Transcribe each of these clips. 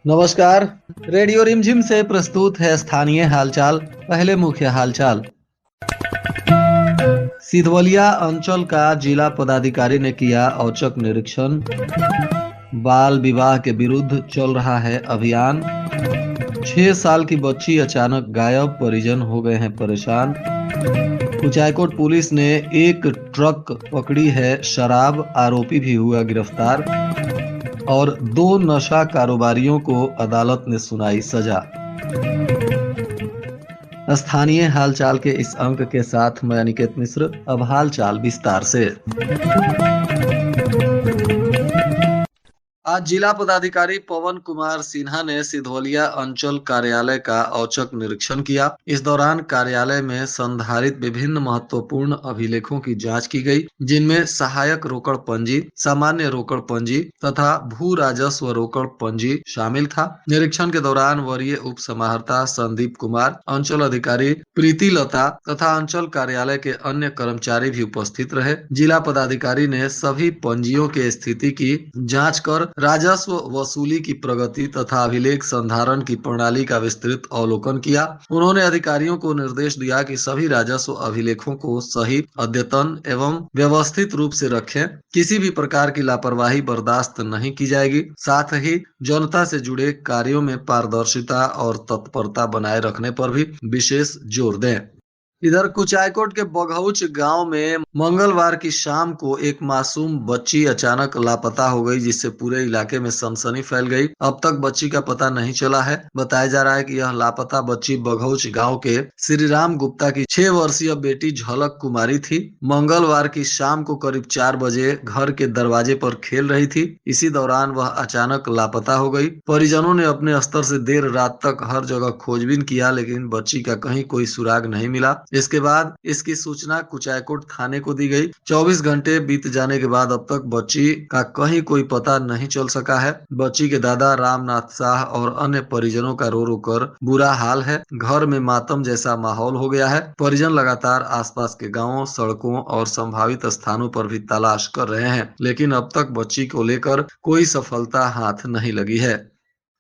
नमस्कार। रेडियो रिमझिम से प्रस्तुत है स्थानीय हालचाल। पहले मुख्य हालचाल। सिधवलिया अंचल का जिला पदाधिकारी ने किया औचक निरीक्षण। बाल विवाह के विरुद्ध चल रहा है अभियान। 6 साल की बच्ची अचानक गायब, परिजन हो गए हैं परेशान। कुचायकोट पुलिस ने एक ट्रक पकड़ी है शराब, आरोपी भी हुआ गिरफ्तार। और 2 नशा कारोबारियों को अदालत ने सुनाई सजा। स्थानीय हालचाल के इस अंक के साथ मैं अनिकेत मिश्र। अब हालचाल विस्तार से। आज जिला पदाधिकारी पवन कुमार सिन्हा ने सिधवलिया अंचल कार्यालय का औचक निरीक्षण किया। इस दौरान कार्यालय में संधारित विभिन्न महत्वपूर्ण अभिलेखों की जांच की गई, जिनमें सहायक रोकड़ पंजी, सामान्य रोकड़ पंजी तथा भू राजस्व रोकड़ पंजी शामिल था। निरीक्षण के दौरान वरीय उप समाहर्ता संदीप कुमार, अंचल अधिकारी प्रीति लता तथा अंचल कार्यालय के अन्य कर्मचारी भी उपस्थित रहे। जिला पदाधिकारी ने सभी पंजियों के स्थिति की जाँच कर राजस्व वसूली की प्रगति तथा अभिलेख संधारण की प्रणाली का विस्तृत अवलोकन किया। उन्होंने अधिकारियों को निर्देश दिया कि सभी राजस्व अभिलेखों को सही, अद्यतन एवं व्यवस्थित रूप से रखें। किसी भी प्रकार की लापरवाही बर्दाश्त नहीं की जाएगी। साथ ही जनता से जुड़े कार्यों में पारदर्शिता और तत्परता बनाए रखने पर भी विशेष जोर दें। इधर कुचायकोट के बघौच गांव में मंगलवार की शाम को एक मासूम बच्ची अचानक लापता हो गई, जिससे पूरे इलाके में सनसनी फैल गई। अब तक बच्ची का पता नहीं चला है। बताया जा रहा है कि यह लापता बच्ची बघौच गांव के श्री राम गुप्ता की 6 वर्षीय बेटी झलक कुमारी थी। मंगलवार की शाम को करीब 4 बजे घर के दरवाजे पर खेल रही थी। इसी दौरान वह अचानक लापता हो गई। परिजनों ने अपने स्तर से देर रात तक हर जगह खोजबीन किया, लेकिन बच्ची का कहीं कोई सुराग नहीं मिला। इसके बाद इसकी सूचना कुचायकोट थाने को दी गई। 24 घंटे बीत जाने के बाद अब तक बच्ची का कहीं कोई पता नहीं चल सका है। बच्ची के दादा रामनाथ शाह और अन्य परिजनों का रो रो कर बुरा हाल है। घर में मातम जैसा माहौल हो गया है। परिजन लगातार आसपास के गांवों, सड़कों और संभावित स्थानों पर भी तलाश कर रहे हैं, लेकिन अब तक बच्ची को लेकर कोई सफलता हाथ नहीं लगी है।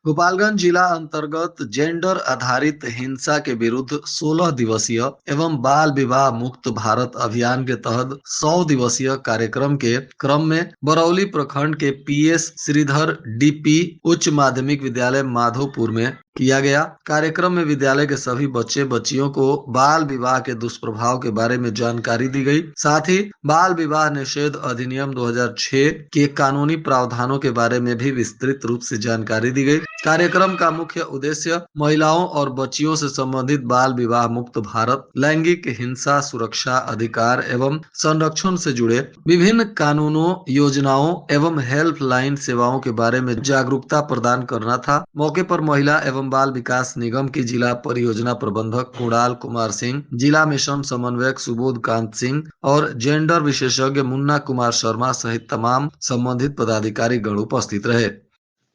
गोपालगंज जिला अंतर्गत जेंडर आधारित हिंसा के विरुद्ध 16 दिवसीय एवं बाल विवाह मुक्त भारत अभियान के तहत 100 दिवसीय कार्यक्रम के क्रम में बरौली प्रखंड के पीएस श्रीधर डीपी उच्च माध्यमिक विद्यालय माधोपुर में किया गया। कार्यक्रम में विद्यालय के सभी बच्चे बच्चियों को बाल विवाह के दुष्प्रभाव के बारे में जानकारी दी गई। साथ ही बाल विवाह निषेध अधिनियम 2006 के कानूनी प्रावधानों के बारे में भी विस्तृत रूप से जानकारी दी गई। कार्यक्रम का मुख्य उद्देश्य महिलाओं और बच्चियों से संबंधित बाल विवाह मुक्त भारत, लैंगिक हिंसा सुरक्षा अधिकार एवं संरक्षण से जुड़े विभिन्न कानूनों, योजनाओं एवं हेल्पलाइन सेवाओं के बारे में जागरूकता प्रदान करना था। मौके पर महिला एवं बाल विकास निगम की जिला परियोजना प्रबंधक कुणाल कुमार सिंह, जिला मिशन समन्वयक सुबोध कांत सिंह और जेंडर विशेषज्ञ मुन्ना कुमार शर्मा सहित तमाम संबंधित पदाधिकारी गण उपस्थित रहे।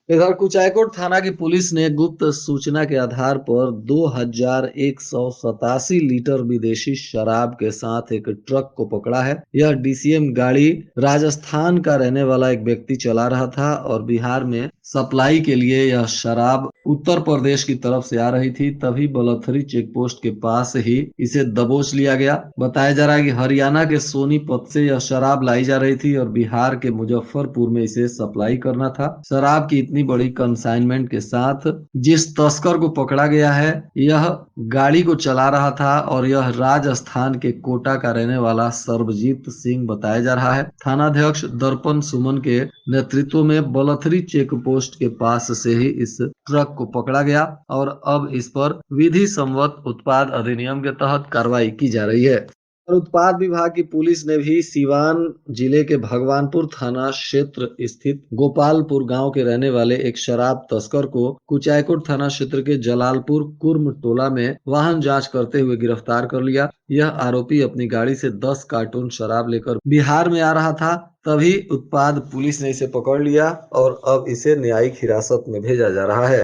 इधर कुचायकोट थाना की पुलिस ने गुप्त सूचना के आधार पर 2187 लीटर विदेशी शराब के साथ एक ट्रक को पकड़ा है। यह डीसीएम गाड़ी राजस्थान का रहने वाला एक व्यक्ति चला रहा था और बिहार में सप्लाई के लिए यह शराब उत्तर प्रदेश की तरफ से आ रही थी। तभी बलथरी चेक पोस्ट के पास ही इसे दबोच लिया गया। बताया जा रहा है कि हरियाणा के सोनीपत से यह शराब लाई जा रही थी और बिहार के मुजफ्फरपुर में इसे सप्लाई करना था। शराब की इतनी बड़ी कंसाइनमेंट के साथ जिस तस्कर को पकड़ा गया है, यह गाड़ी को चला रहा था और यह राजस्थान के कोटा का रहने वाला सर्वजीत सिंह बताया जा रहा है। थानाध्यक्ष दर्पण सुमन के नेतृत्व में बलथरी चेक पोस्ट के पास से ही इस ट्रक को पकड़ा गया और अब इस पर विधि सम्मत उत्पाद अधिनियम के तहत कार्रवाई की जा रही है। और उत्पाद विभाग की पुलिस ने भी सीवान जिले के भगवानपुर थाना क्षेत्र स्थित गोपालपुर गांव के रहने वाले एक शराब तस्कर को कुचायकोट थाना क्षेत्र के जलालपुर कुर्म टोला में वाहन जांच करते हुए गिरफ्तार कर लिया। यह आरोपी अपनी गाड़ी से 10 कार्टून शराब लेकर बिहार में आ रहा था। तभी उत्पाद पुलिस ने इसे पकड़ लिया और अब इसे न्यायिक हिरासत में भेजा जा रहा है।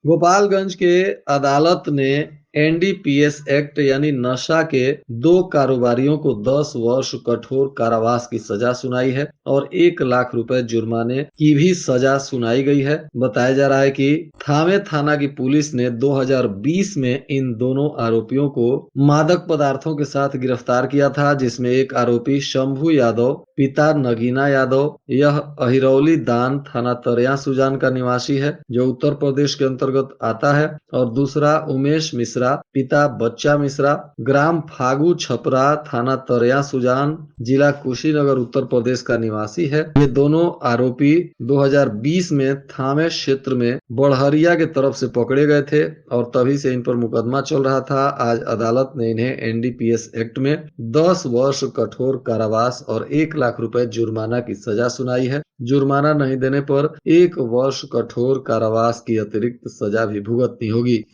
गोपालगंज के अदालत ने एनडीपीएस एक्ट यानी नशा के 2 कारोबारियों को 10 वर्ष कठोर कारावास की सजा सुनाई है और 1 लाख रुपए जुर्माने की भी सजा सुनाई गई है। बताया जा रहा है कि थावे थाना की पुलिस ने 2020 में इन दोनों आरोपियों को मादक पदार्थों के साथ गिरफ्तार किया था, जिसमें एक आरोपी शंभू यादव पिता नगीना यादव, यह अहिरौली दान थाना तरया सुजान का निवासी है जो उत्तर प्रदेश के अंतर्गत आता है, और दूसरा उमेश मिश्रा पिता बच्चा मिश्रा, ग्राम फागू छपरा थाना तरया सुजान जिला कुशीनगर उत्तर प्रदेश का निवासी है। ये दोनों आरोपी 2020 में थावे क्षेत्र में बड़हरिया के तरफ से पकड़े गए थे और तभी से इन पर मुकदमा चल रहा था। आज अदालत ने इन्हें एनडीपीएस एक्ट में 10 वर्ष कठोर कारावास और 1 लाख रुपए जुर्माना की सजा सुनाई है। जुर्माना नहीं देने पर 1 वर्ष कठोर कारावास की अतिरिक्त सजा भी भुगतनी होगी।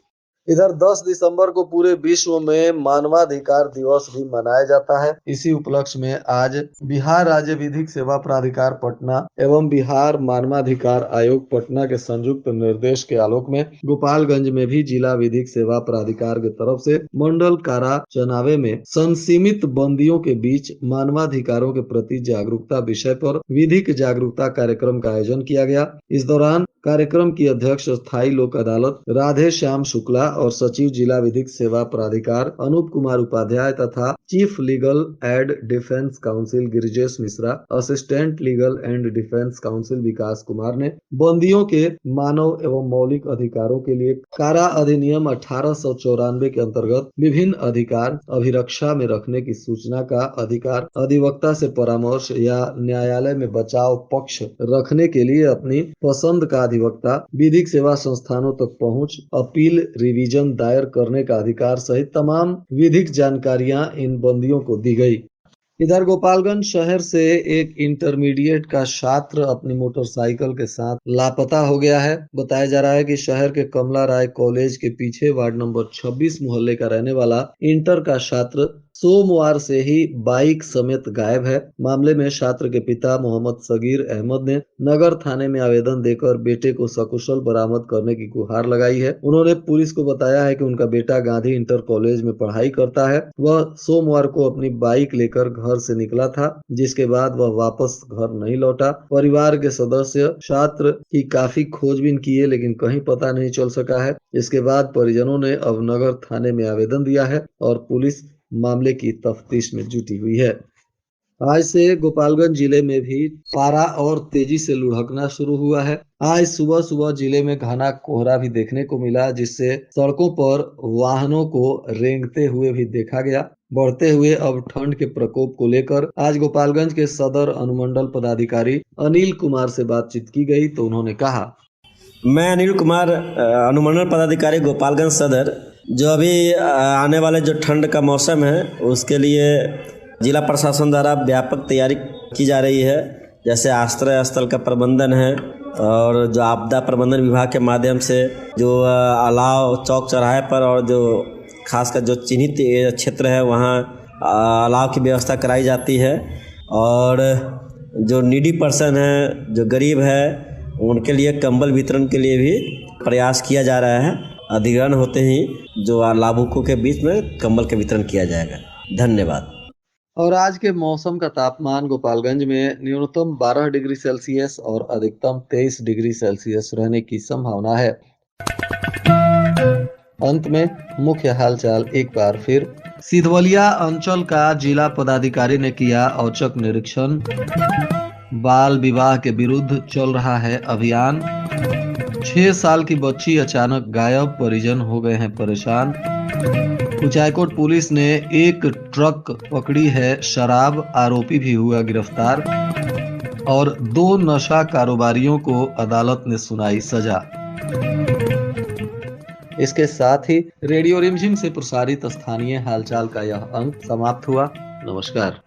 इधर 10 दिसंबर को पूरे विश्व में मानवाधिकार दिवस भी मनाया जाता है। इसी उपलक्ष्य में आज बिहार राज्य विधिक सेवा प्राधिकार पटना एवं बिहार मानवाधिकार आयोग पटना के संयुक्त निर्देश के आलोक में गोपालगंज में भी जिला विधिक सेवा प्राधिकार की तरफ से मंडल कारा चनावे में संसीमित बंदियों के बीच मानवाधिकारों के प्रति जागरूकता विषय पर विधिक जागरूकता कार्यक्रम का आयोजन किया गया। इस दौरान कार्यक्रम की अध्यक्ष स्थायी लोक अदालत राधे श्याम शुक्ला और सचिव जिला विधिक सेवा प्राधिकार अनूप कुमार उपाध्याय तथा chief legal and defence counsel Girijesh Mishra, assistant legal and defence counsel Vikas Kumar ने बंदियों के मानव एवं मौलिक अधिकारों के लिए कारा अधिनियम 1894 के अंतर्गत विभिन्न अधिकार अभिरक्षा में रखने की सूचना का अधिकार, अधिवक्ता से परामर्श या न्यायालय में बचाव पक्ष रखने के लिए अपनी पसंद का अधिवक्ता, विधिक सेवा संस्थानों तक पहुंच, अपील रिवीजन दायर करने का अधिकार सहित तमाम विधिक जानकारियां इन बंदियों को दी गई। इधर गोपालगंज शहर से एक इंटरमीडिएट का छात्र अपनी मोटरसाइकिल के साथ लापता हो गया है। बताया जा रहा है कि शहर के कमला राय कॉलेज के पीछे वार्ड नंबर 26 मोहल्ले का रहने वाला इंटर का छात्र सोमवार से ही बाइक समेत गायब है। मामले में छात्र के पिता मोहम्मद सगीर अहमद ने नगर थाने में आवेदन देकर बेटे को सकुशल बरामद करने की गुहार लगाई है। उन्होंने पुलिस को बताया है कि उनका बेटा गांधी इंटर कॉलेज में पढ़ाई करता है। वह सोमवार को अपनी बाइक लेकर घर से निकला था, जिसके बाद वह वापस घर नहीं लौटा। परिवार के सदस्य छात्र की काफी खोजबीन किए लेकिन कहीं पता नहीं चल सका है। इसके बाद परिजनों ने अब नगर थाने में आवेदन दिया है और पुलिस मामले की तफ्तीश में जुटी हुई है। आज से गोपालगंज जिले में भी पारा और तेजी से लुढ़कना शुरू हुआ है। आज सुबह सुबह जिले में घना कोहरा भी देखने को मिला, जिससे सड़कों पर वाहनों को रेंगते हुए भी देखा गया। बढ़ते हुए अब ठंड के प्रकोप को लेकर आज गोपालगंज के सदर अनुमंडल पदाधिकारी अनिल कुमार से बातचीत की गई तो उन्होंने कहा, मैं अनिल कुमार, अनुमंडल पदाधिकारी गोपालगंज सदर। जो अभी आने वाले जो ठंड का मौसम है उसके लिए जिला प्रशासन द्वारा व्यापक तैयारी की जा रही है। जैसे आश्रय स्थल का प्रबंधन है और जो आपदा प्रबंधन विभाग के माध्यम से जो अलाव चौक चौराहे पर और जो खासकर जो चिन्हित क्षेत्र है वहाँ अलाव की व्यवस्था कराई जाती है। और जो नीडी पर्सन है, जो गरीब है, उनके लिए कंबल वितरण के लिए भी प्रयास किया जा रहा है। अधिग्रहण होते ही जो लाभुकों के बीच में कंबल का वितरण किया जाएगा। धन्यवाद। और आज के मौसम का तापमान गोपालगंज में न्यूनतम 12 डिग्री सेल्सियस और अधिकतम 23 डिग्री सेल्सियस रहने की संभावना है। अंत में मुख्य हालचाल एक बार फिर। सिधवलिया अंचल का जिला पदाधिकारी ने किया औचक निरीक्षण। बाल विवाह के विरुद्ध चल रहा है अभियान। 6 साल की बच्ची अचानक गायब, परिजन हो गए हैं परेशान। कुचायकोट पुलिस ने एक ट्रक पकड़ी है शराब, आरोपी भी हुआ गिरफ्तार। और 2 नशा कारोबारियों को अदालत ने सुनाई सजा। इसके साथ ही रेडियो रिमझिम से प्रसारित स्थानीय हालचाल का यह अंक समाप्त हुआ। नमस्कार।